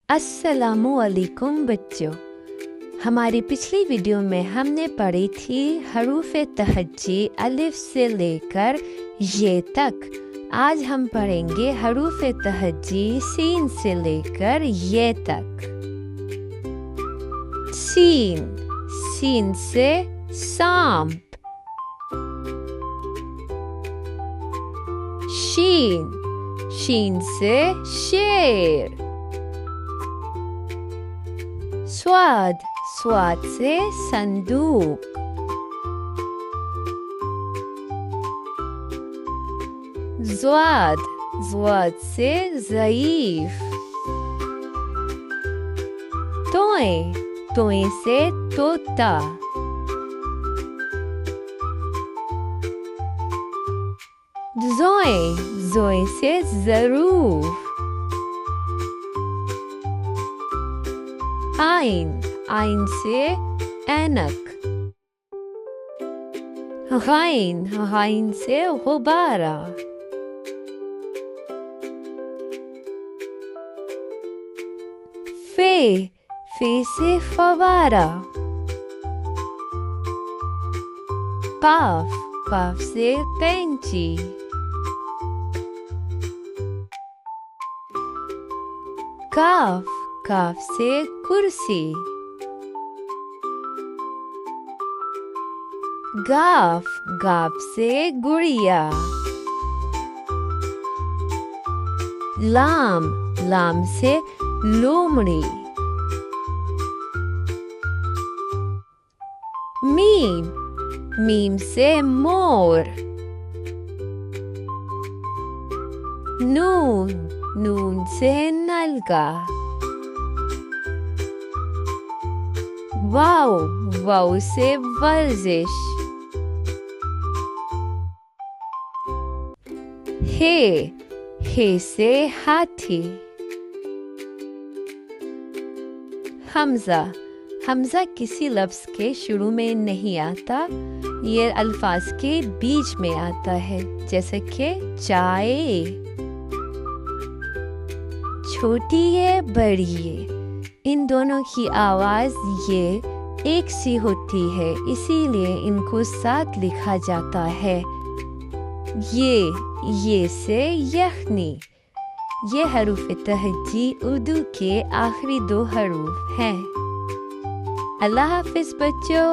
अस्सलामुअलैकुम बच्चों। हमारी पिछली वीडियो में हमने पढ़ी थी हरूफ-ए तहज्जी अलिफ से लेकर ये तक। आज हम पढ़ेंगे हरूफ-ए तहज्जी सीन से लेकर ये तक। सीन, सीन से सांप। शीन, शीन से शेर। स्वाद, स्वाद से संदूक। ज़्वाद, ज़्वाद से ज़ईफ। तोए, तोए से तोता। ज़ोए, ज़ोए से ज़रूफ। आइन, आइन से ऐनक। गाइन, गाइन से गुब्बारा। फे, फे से फवारा। काफ, काफ से कैंची। काफ, काफ से कुर्सी। गाफ, गाफ से गुड़िया। लाम, लाम से लोमड़ी। मीम, मीम से मोर। नून, नून से नलका। वाव, वाव से वर्जिश। हे, हे से हाथी। हमजा, हमजा किसी लफ्ज के शुरू में नहीं आता, ये अल्फाज के बीच में आता है, जैसे कि चाय। छोटी है, बड़ी है, इन दोनों की आवाज ये एक सी होती है, इसीलिए इनको साथ लिखा जाता है। ये से यखनी। ये हरूफ तहज्जी उर्दू के आखिरी 2 हरूफ हैं। अल्लाह हाफिज बच्चों।